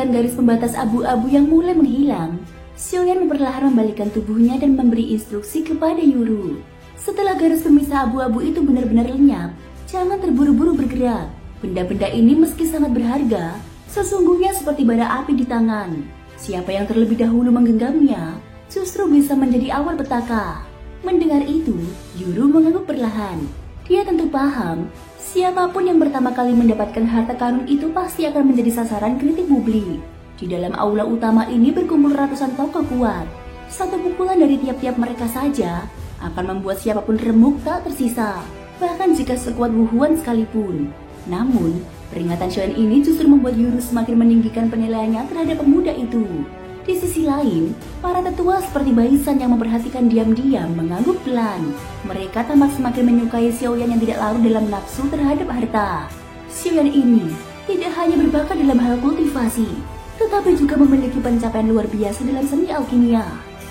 merasakan garis pembatas abu-abu yang mulai menghilang, Xiaoyan perlahan membalikkan tubuhnya dan memberi instruksi kepada Yuru. Setelah garis pemisah abu-abu itu benar-benar lenyap, jangan terburu-buru bergerak. Benda-benda ini meski sangat berharga, sesungguhnya seperti bara api di tangan. Siapa yang terlebih dahulu menggenggamnya, justru bisa menjadi awal petaka. Mendengar itu, Yuru mengangguk perlahan. Dia tentu paham, siapapun yang pertama kali mendapatkan harta karun itu pasti akan menjadi sasaran kritik publik. Di dalam aula utama ini berkumpul ratusan tokoh kuat. Satu pukulan dari tiap-tiap mereka saja akan membuat siapapun remuk tak tersisa, bahkan jika sekuat Wuhuan sekalipun. Namun, peringatan Xiaoyan ini justru membuat Yuru semakin meninggikan penilaiannya terhadap pemuda itu. Di sisi lain, para tetua seperti Baisan yang memperhatikan diam-diam mengangguk pelan. Mereka tampak semakin menyukai Xiaoyan yang tidak larut dalam nafsu terhadap harta. Xiaoyan ini tidak hanya berbakat dalam hal kultivasi, tetapi juga memiliki pencapaian luar biasa dalam seni alkimia.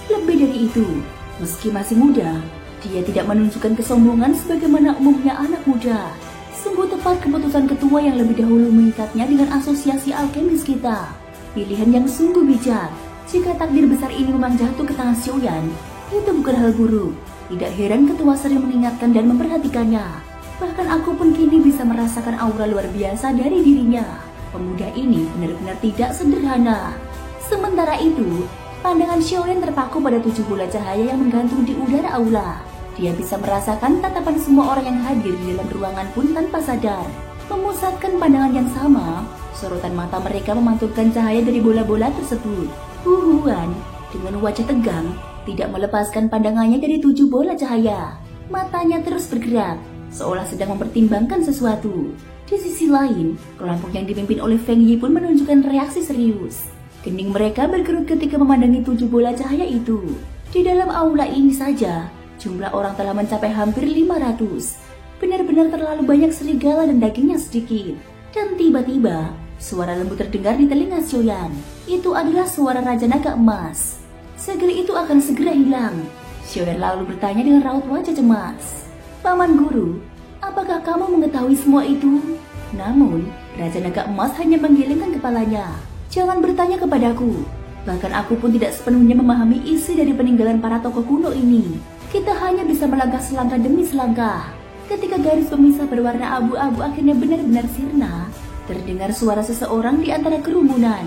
Lebih dari itu, meski masih muda, dia tidak menunjukkan kesombongan sebagaimana umumnya anak muda. Sungguh tepat keputusan ketua yang lebih dahulu mengikatnya dengan asosiasi alkemis kita. Pilihan yang sungguh bijak. Jika takdir besar ini memang jatuh ke tangan Xiaoyan, itu bukan hal buruk. Tidak heran ketua sering mengingatkan dan memperhatikannya. Bahkan aku pun kini bisa merasakan aura luar biasa dari dirinya. Pemuda ini benar-benar tidak sederhana. Sementara itu, pandangan Xiaoyan terpaku pada 7 bola cahaya yang menggantung di udara aula. Dia bisa merasakan tatapan semua orang yang hadir di dalam ruangan pun tanpa sadar. Memusatkan pandangan yang sama, sorotan mata mereka memantulkan cahaya dari bola-bola tersebut. Wuhuan dengan wajah tegang tidak melepaskan pandangannya dari 7 bola cahaya. Matanya terus bergerak, seolah sedang mempertimbangkan sesuatu. Di sisi lain, kelompok yang dipimpin oleh Feng Yi pun menunjukkan reaksi serius. Kening mereka berkerut ketika memandangi 7 bola cahaya itu. Di dalam aula ini saja, jumlah orang telah mencapai hampir 500. Benar-benar terlalu banyak serigala dan dagingnya sedikit. Dan tiba-tiba, suara lembut terdengar di telinga Xiaoyan. Itu adalah suara Raja Naga Emas. Segel itu akan segera hilang. Xiaoyan lalu bertanya dengan raut wajah cemas. Paman Guru, apakah kamu mengetahui semua itu? Namun, Raja Naga Emas hanya menggelengkan kepalanya. Jangan bertanya kepadaku. Bahkan aku pun tidak sepenuhnya memahami isi dari peninggalan para tokoh kuno ini. Kita hanya bisa melangkah selangkah demi selangkah. Ketika garis pemisah berwarna abu-abu akhirnya benar-benar sirna, terdengar suara seseorang di antara kerumunan.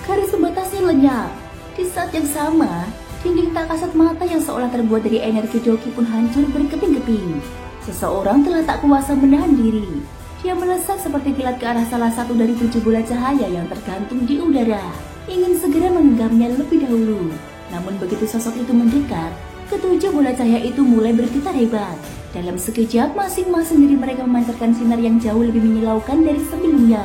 Garis pembatasnya lenyap. Di saat yang sama, dinding tak kasat mata yang seolah terbuat dari energi doki pun hancur berkeping-keping. Seseorang telah tak kuasa menahan diri. Dia melesat seperti kilat ke arah salah satu dari 7 bola cahaya yang tergantung di udara, ingin segera menggenggamnya lebih dahulu. Namun begitu sosok itu mendekat, ke-7 bola cahaya itu mulai bergetar hebat. Dalam sekejap, masing-masing dari mereka memancarkan sinar yang jauh lebih menyilaukan dari sebelumnya.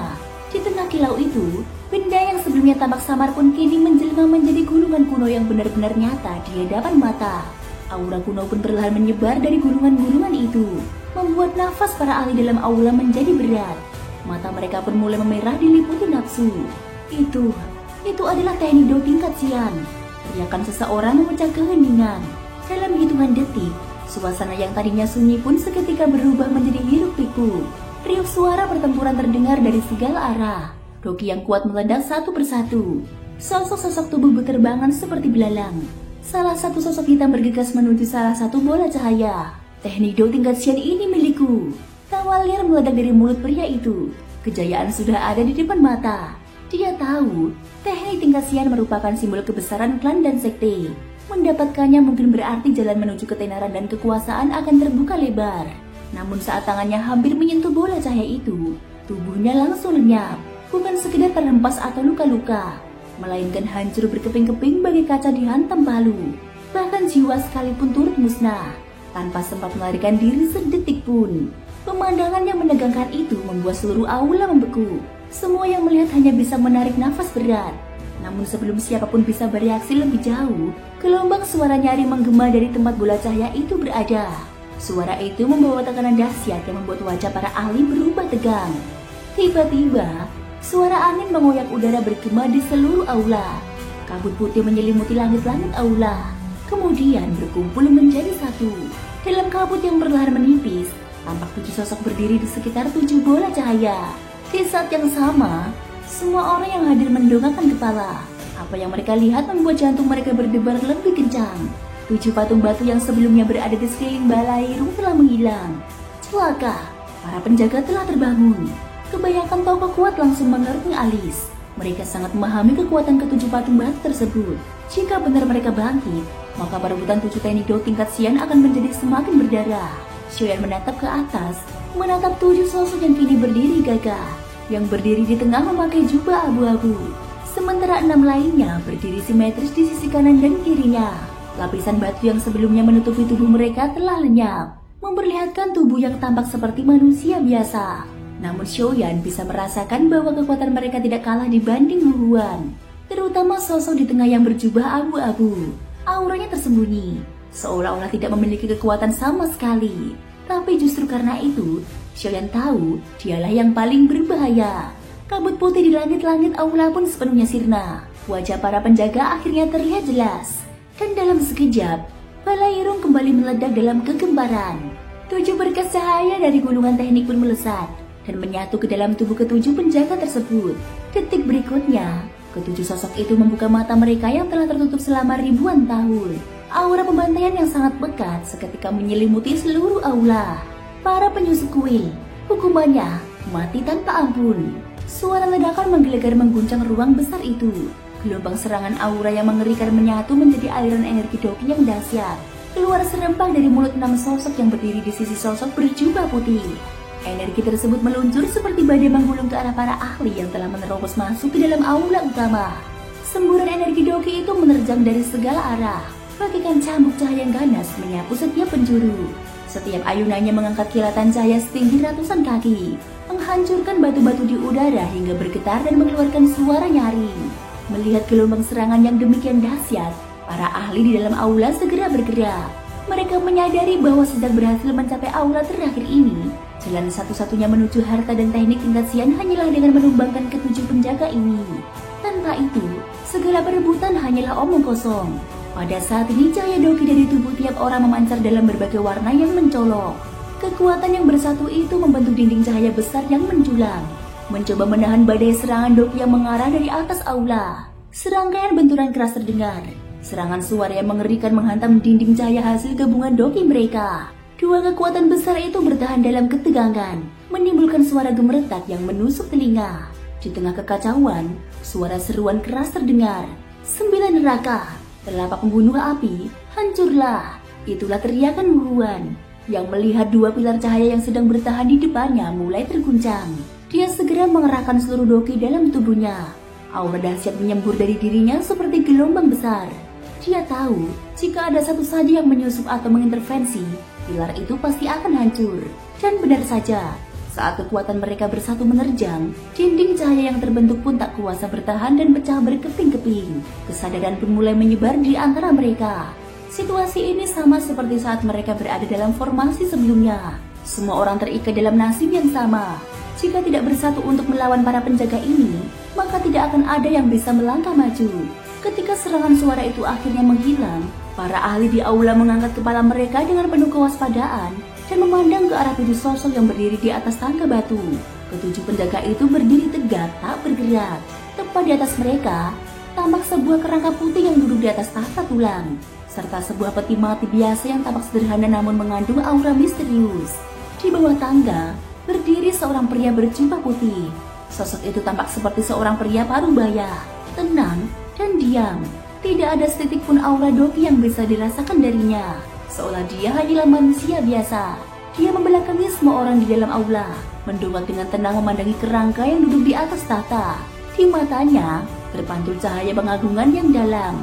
Di tengah kilau itu, benda yang sebelumnya tampak samar pun kini menjelma menjadi gulungan kuno yang benar-benar nyata di hadapan mata. Aura kuno pun perlahan menyebar dari gulungan-gulungan itu, membuat nafas para ahli dalam aula menjadi berat. Mata mereka pun mulai memerah diliputi nafsu. Itu adalah teknik do tingkat Xian. Teriakan seseorang memecah keheningan. Dalam hitungan detik, suasana yang tadinya sunyi pun seketika berubah menjadi hiruk pikuk. Riuh suara pertempuran terdengar dari segala arah. Doki yang kuat meledak satu persatu. Sosok-sosok tubuh berterbangan seperti belalang. Salah satu sosok hitam bergegas menuju salah satu bola cahaya. Teknik do tingkat Xian ini milikku. Tawa liar meledak dari mulut pria itu. Kejayaan sudah ada di depan mata. Dia tahu, teknik tingkat Xian merupakan simbol kebesaran klan dan sekte. Mendapatkannya mungkin berarti jalan menuju ketenaran dan kekuasaan akan terbuka lebar. Namun saat tangannya hampir menyentuh bola cahaya itu, tubuhnya langsung lenyap. Bukan sekedar terhempas atau luka-luka, melainkan hancur berkeping-keping bagai kaca dihantam palu. Bahkan jiwa sekalipun turut musnah, tanpa sempat melarikan diri sedetik pun. Pemandangan yang menegangkan itu membuat seluruh aula membeku. Semua yang melihat hanya bisa menarik nafas berat. Namun sebelum siapapun bisa bereaksi lebih jauh, gelombang suara nyaring menggema dari tempat bola cahaya itu berada. Suara itu membawa tekanan dahsyat yang membuat wajah para ahli berubah tegang. Tiba-tiba, suara angin mengoyak udara bergema di seluruh aula. Kabut putih menyelimuti langit-langit aula, kemudian berkumpul menjadi satu. Dalam kabut yang perlahan menipis, tampak 7 sosok berdiri di sekitar 7 bola cahaya. Di saat yang sama, Semua orang yang hadir mendongakkan kepala. Apa yang mereka lihat membuat jantung mereka berdebar lebih kencang. 7 patung batu yang sebelumnya berada di sekeliling Balairung telah menghilang. Celaka, para penjaga telah terbangun. Kebanyakan tokoh kuat langsung mengerutkan alis. Mereka sangat memahami kekuatan ke-7 patung batu tersebut. Jika benar mereka bangkit, maka perebutan 7 teknik Do tingkat Xian akan menjadi semakin berdarah. Xiaoyan menatap ke atas, menatap 7 sosok yang kini berdiri gagah. Yang berdiri di tengah memakai jubah abu-abu. Sementara 6 lainnya berdiri simetris di sisi kanan dan kirinya. Lapisan batu yang sebelumnya menutupi tubuh mereka telah lenyap, memperlihatkan tubuh yang tampak seperti manusia biasa. Namun Xiaoyan bisa merasakan bahwa kekuatan mereka tidak kalah dibanding Wu Huan. Terutama sosok di tengah yang berjubah abu-abu. Auranya tersembunyi, seolah-olah tidak memiliki kekuatan sama sekali. Tapi justru karena itu, Xiaoyan tahu dialah yang paling berbahaya. Kabut putih di langit-langit aula pun sepenuhnya sirna. Wajah para penjaga akhirnya terlihat jelas. Dan dalam sekejap, Balairung kembali meledak dalam kegemparan. 7 berkas cahaya dari gulungan teknik pun melesat dan menyatu ke dalam tubuh ke-7 penjaga tersebut. Detik berikutnya, ke-7 sosok itu membuka mata mereka yang telah tertutup selama ribuan tahun. Aura pembantaian yang sangat pekat seketika menyelimuti seluruh aula. Para penyusup kuil, hukumannya mati tanpa ampun. Suara ledakan menggelegar mengguncang ruang besar itu. Gelombang serangan aura yang mengerikan menyatu menjadi aliran energi doki yang dahsyat. Keluar serempak dari mulut 6 sosok yang berdiri di sisi sosok berjubah putih. Energi tersebut meluncur seperti badai menggulung ke arah para ahli yang telah menerobos masuk ke dalam aula utama. Semburan energi doki itu menerjang dari segala arah, bagaikan cambuk cahaya yang ganas menyapu setiap penjuru. Setiap ayunannya mengangkat kilatan cahaya setinggi ratusan kaki, menghancurkan batu-batu di udara hingga bergetar dan mengeluarkan suara nyaring. Melihat gelombang serangan yang demikian dahsyat, para ahli di dalam aula segera bergerak. Mereka menyadari bahwa sejak berhasil mencapai aula terakhir ini, jalan satu-satunya menuju harta dan teknik tingkat Xian hanyalah dengan menumbangkan ke-7 penjaga ini. Tanpa itu, segala perebutan hanyalah omong kosong. Pada saat ini cahaya doki dari tubuh tiap orang memancar dalam berbagai warna yang mencolok. Kekuatan yang bersatu itu membentuk dinding cahaya besar yang menjulang, mencoba menahan badai serangan doki yang mengarah dari atas aula. Serangkaian benturan keras terdengar. Serangan suara yang mengerikan menghantam dinding cahaya hasil gabungan doki mereka. 2 kekuatan besar itu bertahan dalam ketegangan, menimbulkan suara gemeretak yang menusuk telinga. Di tengah kekacauan, suara seruan keras terdengar. 9 neraka, telapak pembunuh api, hancurlah. Itulah teriakan Wu Huan, yang melihat 2 pilar cahaya yang sedang bertahan di depannya mulai terguncang. Dia segera mengerahkan seluruh doki dalam tubuhnya. Aura dahsyat menyembur dari dirinya seperti gelombang besar. Dia tahu, jika ada satu saja yang menyusup atau mengintervensi, pilar itu pasti akan hancur. Dan benar saja, saat kekuatan mereka bersatu menerjang, dinding cahaya yang terbentuk pun tak kuasa bertahan dan pecah berkeping-keping. Kesadaran pun mulai menyebar di antara mereka. Situasi ini sama seperti saat mereka berada dalam formasi sebelumnya. Semua orang terikat dalam nasib yang sama. Jika tidak bersatu untuk melawan para penjaga ini, maka tidak akan ada yang bisa melangkah maju. Ketika serangan suara itu akhirnya menghilang, para ahli di aula mengangkat kepala mereka dengan penuh kewaspadaan dan memandang ke arah 7 sosok yang berdiri di atas tangga batu. Ke-7 penjaga itu berdiri tegak, tak bergerak. Tepat di atas mereka, tampak sebuah kerangka putih yang duduk di atas tahta tulang, serta sebuah peti mati biasa yang tampak sederhana namun mengandung aura misterius. Di bawah tangga, berdiri seorang pria berjubah putih. Sosok itu tampak seperti seorang pria parubaya, tenang dan diam. Tidak ada setitik pun aura doki yang bisa dirasakan darinya, seolah dia hanyalah manusia biasa. Dia membelakangi semua orang di dalam aula, mendongak dengan tenang memandangi kerangka yang duduk di atas tahta. Di matanya terpantul cahaya pengagungan yang dalam,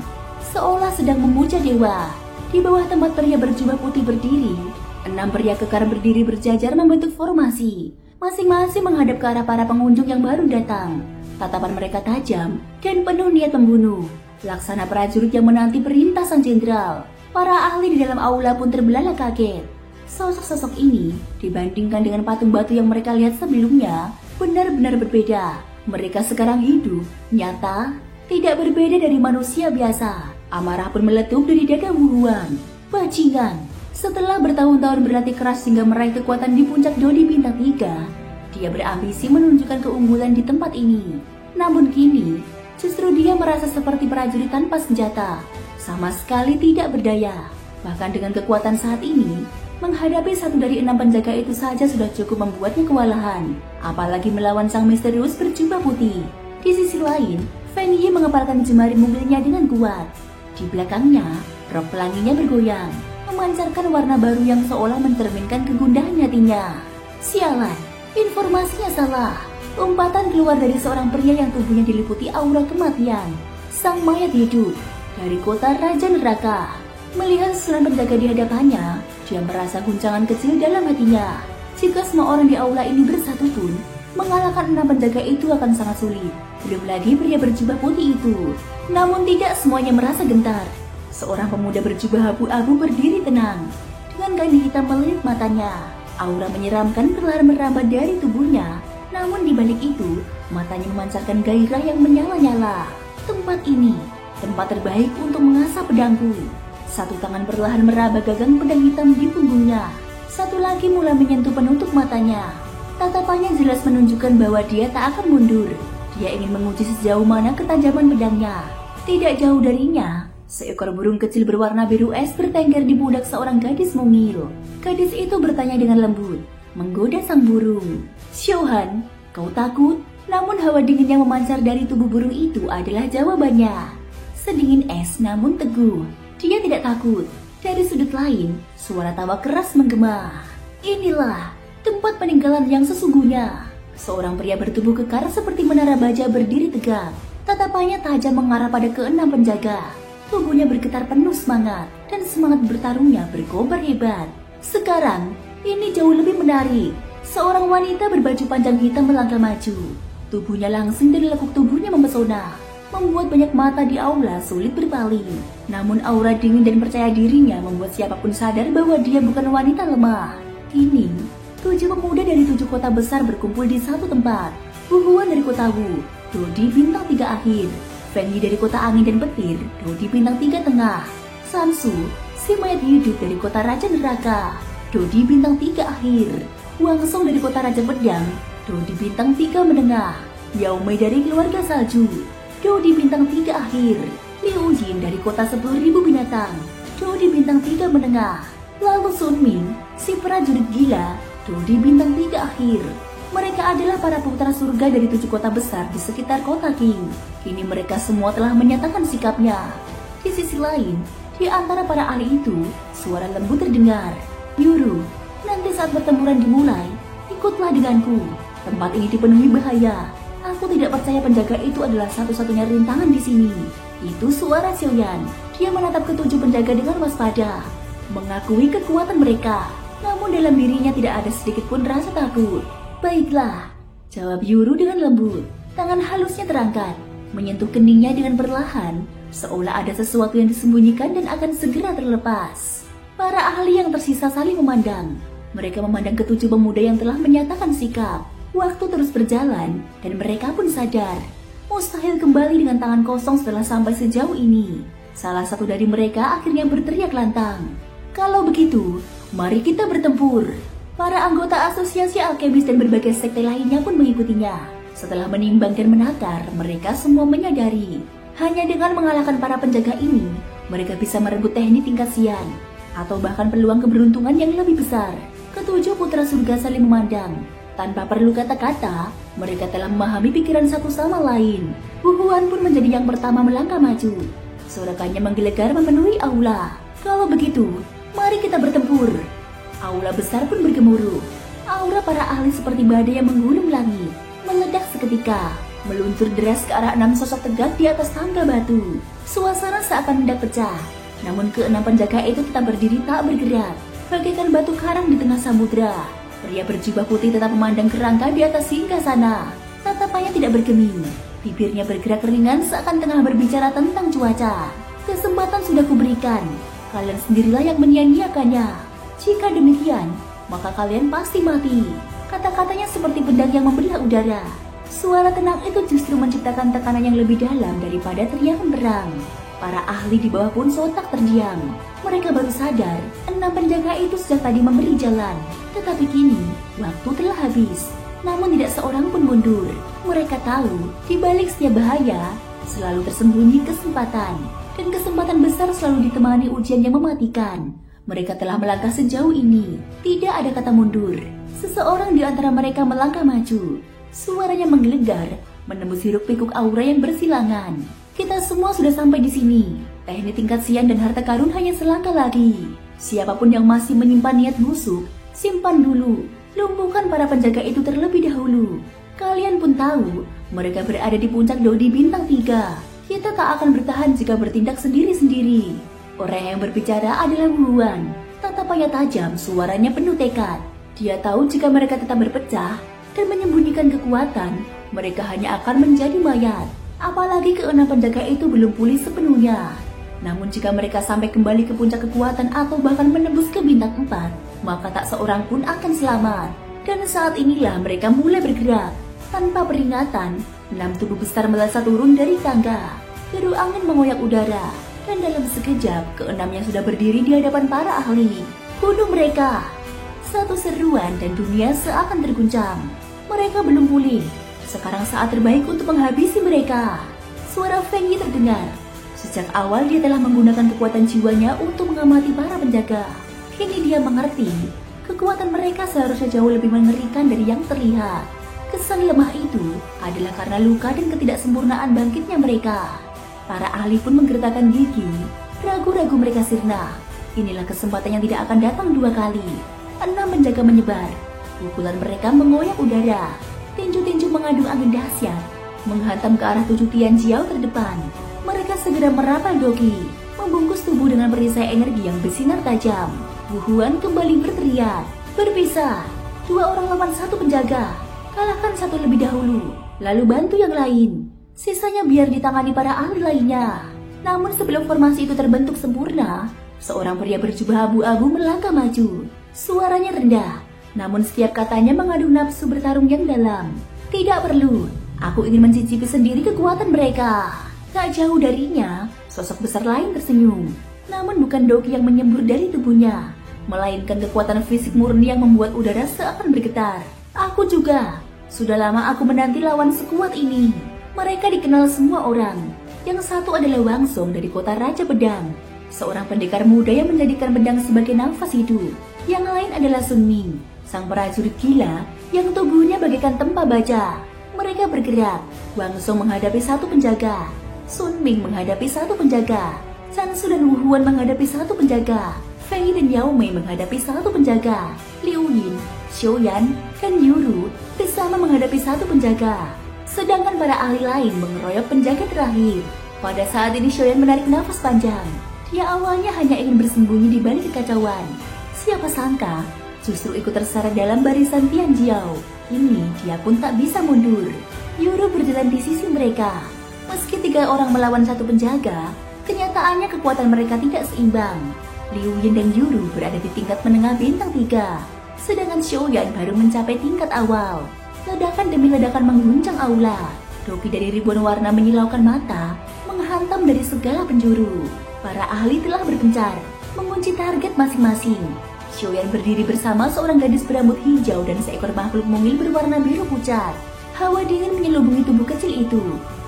seolah sedang memuja dewa. Di bawah tempat pria berjubah putih berdiri, 6 pria kekar berdiri berjajar membentuk formasi, masing-masing menghadap ke arah para pengunjung yang baru datang. Tatapan mereka tajam dan penuh niat membunuh, laksana prajurit yang menanti perintah sang jenderal. Para ahli di dalam aula pun terbelalak kaget. Sosok-sosok ini dibandingkan dengan patung batu yang mereka lihat sebelumnya benar-benar berbeda. Mereka sekarang hidup, nyata, tidak berbeda dari manusia biasa. Amarah pun meletup dari dada Wu Huan. Bajingan! Setelah bertahun-tahun berlatih keras hingga meraih kekuatan di puncak Dodi bintang 3, dia berambisi menunjukkan keunggulan di tempat ini. Namun kini, justru dia merasa seperti prajurit tanpa senjata, sama sekali tidak berdaya. Bahkan dengan kekuatan saat ini, menghadapi satu dari 6 penjaga itu saja sudah cukup membuatnya kewalahan, apalagi melawan sang misterius berjubah putih. Di sisi lain, Feng Yi mengepalkan jemari mobilnya dengan kuat. Di belakangnya, rok pelanginya bergoyang, memancarkan warna baru yang seolah mencerminkan kegundahan hatinya. Sialan, informasinya salah. Lompatan keluar dari seorang pria yang tubuhnya diliputi aura kematian. Sang mayat hidup dari kota Raja Neraka. Melihat susunan penjaga di hadapannya, dia merasa guncangan kecil dalam hatinya. Jika semua orang di aula ini bersatu pun, mengalahkan 6 penjaga itu akan sangat sulit. Belum lagi pria berjubah putih itu. Namun tidak semuanya merasa gentar. Seorang pemuda berjubah abu-abu berdiri tenang. Dengan kain hitam melilit matanya, aura menyeramkan perlahan merambat dari tubuhnya. Namun di balik itu, matanya memancarkan gairah yang menyala-nyala. Tempat ini, tempat terbaik untuk mengasah pedangku. Satu tangan perlahan meraba gagang pedang hitam di punggungnya. Satu lagi mulai menyentuh penutup matanya. Tatapannya jelas menunjukkan bahwa dia tak akan mundur. Dia ingin menguji sejauh mana ketajaman pedangnya. Tidak jauh darinya, seekor burung kecil berwarna biru es bertengger di pundak seorang gadis mungil. Gadis itu bertanya dengan lembut, menggoda sang burung. "Xiaohan, kau takut?" Namun hawa dingin yang memancar dari tubuh burung itu adalah jawabannya. Sedingin es namun teguh. Dia tidak takut. Dari sudut lain, suara tawa keras menggema. Inilah tempat peninggalan yang sesungguhnya. Seorang pria bertubuh kekar seperti menara baja berdiri tegak. Tatapannya tajam mengarah pada ke-6 penjaga. Tubuhnya bergetar penuh semangat, dan semangat bertarungnya berkobar hebat. Sekarang, ini jauh lebih menarik. Seorang wanita berbaju panjang hitam melangkah maju. Tubuhnya langsing dan lekuk tubuhnya memesona, membuat banyak mata di aula sulit berpaling. Namun aura dingin dan percaya dirinya membuat siapapun sadar bahwa dia bukan wanita lemah. Kini, 7 pemuda dari 7 kota besar berkumpul di satu tempat. Wu Huan dari kota Wu, Dodi bintang 3 akhir. Feng Yi dari kota angin dan petir, Dodi bintang 3 tengah. Sansu, si mayat hidup dari kota Raja Neraka, Dodi bintang 3 akhir. Wang Song dari kota Raja Pedang, Dodi bintang 3 menengah. Yao Mei dari keluarga salju, Dodi bintang 3 akhir. Liu Jin dari kota 10.000 binatang, Dodi bintang 3 menengah. Lalu Sun Ming, si prajurit gila, Dodi bintang 3 akhir. Mereka adalah para putra surga dari 7 kota besar di sekitar kota King. Kini mereka semua telah menyatakan sikapnya. Di sisi lain, di antara para ahli itu, suara lembut terdengar. "Yuru, nanti saat pertempuran dimulai, ikutlah denganku. Tempat ini dipenuhi bahaya. Aku tidak percaya penjaga itu adalah satu-satunya rintangan di sini." Itu suara Xiaoyan. Dia menatap ke-7 penjaga dengan waspada, mengakui kekuatan mereka. Namun dalam dirinya tidak ada sedikit pun rasa takut. "Baiklah," jawab Yuru dengan lembut. Tangan halusnya terangkat, menyentuh keningnya dengan perlahan, seolah ada sesuatu yang disembunyikan dan akan segera terlepas. Para ahli yang tersisa saling memandang. Mereka memandang ke-7 pemuda yang telah menyatakan sikap. Waktu terus berjalan, dan mereka pun sadar mustahil kembali dengan tangan kosong setelah sampai sejauh ini. Salah satu dari mereka akhirnya berteriak lantang, "Kalau begitu, mari kita bertempur." Para anggota asosiasi alkemis dan berbagai sekte lainnya pun mengikutinya. Setelah menimbang dan menakar, mereka semua menyadari hanya dengan mengalahkan para penjaga ini, mereka bisa merebut teknik tingkat sian, atau bahkan peluang keberuntungan yang lebih besar. Ke-7 putra surga saling memandang. Tanpa perlu kata-kata, mereka telah memahami pikiran satu sama lain. Wu Huan pun menjadi yang pertama melangkah maju. Sorakannya menggelegar memenuhi aula. "Kalau begitu, mari kita bertempur." Aula besar pun bergemuruh. Aura para ahli seperti badai yang menggulung langit, meledak seketika, meluncur deras ke arah 6 sosok tegak di atas tangga batu. Suasana seakan hendak pecah. Namun ke-6 penjaga itu tetap berdiri tak bergerak, bagaikan batu karang di tengah samudra. Pria berjubah putih tetap memandang kerangka di atas singgasana. Tatapannya tidak bergeming, bibirnya bergerak ringan seakan tengah berbicara tentang cuaca. "Kesempatan sudah kuberikan, kalian sendirilah yang menyia-nyiakannya. Jika demikian, maka kalian pasti mati." Kata-katanya seperti pedang yang membelah udara. Suara tenang itu justru menciptakan tekanan yang lebih dalam daripada teriakan perang. Para ahli di bawah pun sontak terdiam. Mereka baru sadar 6 penjaga itu sejak tadi memberi jalan. Tetapi kini, waktu telah habis. namun tidak seorang pun mundur. Mereka tahu, di balik setiap bahaya, selalu tersembunyi kesempatan. Dan kesempatan besar selalu ditemani ujian yang mematikan. Mereka telah melangkah sejauh ini, tidak ada kata mundur. Seseorang di antara mereka melangkah maju. Suaranya menggelegar, menembus hiruk-pikuk aura yang bersilangan. Kita semua sudah sampai di sini. Teknik tingkat siang dan harta karun hanya selangkah lagi. Siapapun yang masih menyimpan niat busuk, simpan dulu. Lumpuhkan para penjaga itu terlebih dahulu. Kalian pun tahu, mereka berada di puncak Dodi Bintang 3. Kita tak akan bertahan jika bertindak sendiri-sendiri. Orang yang berbicara adalah Wuhan. Tatapannya tajam, suaranya penuh tekad. Dia tahu jika mereka tetap berpecah dan menyembunyikan kekuatan, mereka hanya akan menjadi mayat. Apalagi keenam penjaga itu belum pulih sepenuhnya. Namun jika mereka sampai kembali ke puncak kekuatan atau bahkan menembus ke bintang 4, maka tak seorang pun akan selamat. Dan saat inilah mereka mulai bergerak. Tanpa peringatan, 6 tubuh besar melesat turun dari tangga. Deru angin mengoyak udara, dan dalam sekejap keenamnya sudah berdiri di hadapan para ahli. Bunuh mereka! Satu seruan dan dunia seakan terguncang. Mereka belum pulih. Sekarang saat terbaik untuk menghabisi mereka. Suara Feng Yi terdengar. Sejak awal dia telah menggunakan kekuatan jiwanya untuk mengamati para penjaga. Kini dia mengerti, kekuatan mereka seharusnya jauh lebih mengerikan dari yang terlihat. Kesan lemah itu adalah karena luka dan ketidaksempurnaan bangkitnya mereka. Para ahli pun menggertakkan gigi, ragu-ragu mereka sirna. Inilah kesempatan yang tidak akan datang 2 kali. 6 penjaga menyebar, pukulan mereka mengoyak udara. Tinju-tinju mengadu angin dahsyat, menghantam ke arah 7 Tian Jiao terdepan. Mereka segera merapal Doki, membungkus tubuh dengan perisai energi yang bersinar tajam. Wuhan kembali berteriak, berpisah. 2 orang lawan 1 penjaga. Kalahkan 1 lebih dahulu, lalu bantu yang lain. Sisanya biar ditangani para ahli lainnya. Namun sebelum formasi itu terbentuk sempurna, seorang pria berjubah abu-abu melangkah maju. Suaranya rendah, namun setiap katanya mengandung nafsu bertarung yang dalam. Tidak perlu, aku ingin mencicipi sendiri kekuatan mereka. Tak jauh darinya, sosok besar lain tersenyum. Namun bukan Doki yang menyembur dari tubuhnya, melainkan kekuatan fisik murni yang membuat udara seakan bergetar. Aku juga. Sudah lama aku menanti lawan sekuat ini. Mereka dikenal semua orang. Yang satu adalah Wang Song dari kota Raja Pedang, seorang pendekar muda yang menjadikan pedang sebagai nafas hidup. Yang lain adalah Sun Ming, sang prajurit gila yang tubuhnya bagaikan tempa baja. Mereka bergerak. Wang Song menghadapi 1 penjaga, Sun Ming menghadapi 1 penjaga, Sansu dan Wuhan menghadapi 1 penjaga, Fei dan Yao Mei menghadapi 1 penjaga, Liu Yin, Xiaoyan, dan Yuru bersama menghadapi 1 penjaga. Sedangkan para ahli lain mengeroyok penjaga terakhir. Pada saat ini Xiaoyan menarik nafas panjang. Dia awalnya hanya ingin bersembunyi di balik kekacauan. Siapa sangka justru ikut terseret dalam barisan Tian Jiao. Ini dia pun tak bisa mundur. Yuru berjalan di sisi mereka. Meski 3 orang melawan 1 penjaga, kenyataannya kekuatan mereka tidak seimbang. Liu Yin dan Yuru berada di tingkat menengah bintang 3, sedangkan Xiaoyan baru mencapai tingkat awal. Ledakan demi ledakan mengguncang aula. Doki dari ribuan warna menyilaukan mata, menghantam dari segala penjuru. Para ahli telah berpencar, mengunci target masing-masing. Xiaoyan berdiri bersama seorang gadis berambut hijau dan seekor makhluk mungil berwarna biru pucat. Hawa dingin menyelubungi tubuh kecil itu,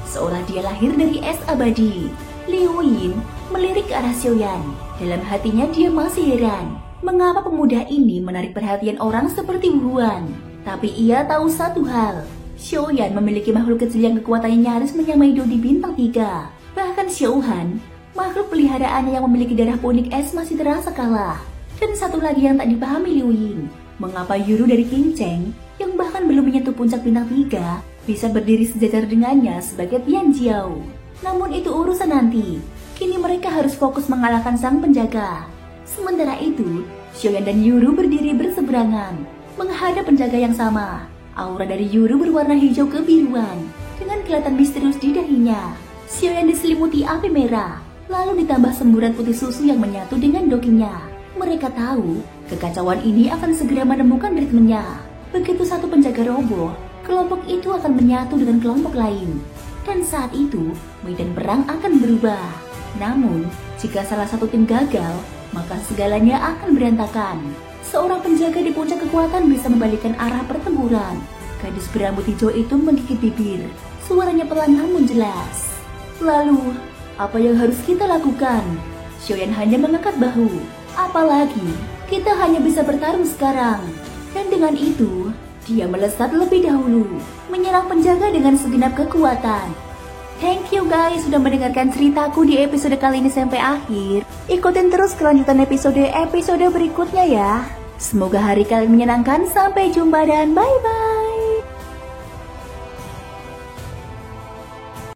seolah dia lahir dari es abadi. Liu Yin melirik ke arah Xiaoyan. Dalam hatinya dia masih heran, mengapa pemuda ini menarik perhatian orang seperti Wuhan. Tapi ia tahu satu hal, Xiaoyan memiliki makhluk kecil yang kekuatannya nyaris menyamai Dodi Bintang 3. Bahkan Xiaohan, makhluk peliharaannya yang memiliki darah ponik es masih terasa kalah. Dan satu lagi yang tak dipahami Liu Yin, mengapa Yuru dari King Cheng, yang bahkan belum menyentuh puncak bintang 3, bisa berdiri sejajar dengannya sebagai Tian Jiao. Namun itu urusan nanti, kini mereka harus fokus mengalahkan sang penjaga. Sementara itu, Xiaoyan dan Yuru berdiri berseberangan, menghadap penjaga yang sama. Aura dari Yuru berwarna hijau kebiruan, dengan kelihatan misterius di dahinya. Xiaoyan diselimuti api merah, lalu ditambah semburan putih susu yang menyatu dengan dokinya. Mereka tahu, kekacauan ini akan segera menemukan ritmenya. Begitu 1 penjaga roboh, kelompok itu akan menyatu dengan kelompok lain. Dan saat itu, medan perang akan berubah. Namun, jika salah satu tim gagal, maka segalanya akan berantakan. Seorang penjaga di puncak kekuatan bisa membalikkan arah pertempuran. Gadis berambut hijau itu menggigit bibir. Suaranya pelan namun jelas. Lalu, apa yang harus kita lakukan? Xiaoyan hanya mengangkat bahu. Apalagi, kita hanya bisa bertarung sekarang. Dan dengan itu, dia melesat lebih dahulu, menyerang penjaga dengan segenap kekuatan. Thank you guys sudah mendengarkan ceritaku di episode kali ini sampai akhir. Ikutin terus kelanjutan episode berikutnya ya. Semoga hari kalian menyenangkan. Sampai jumpa dan bye-bye.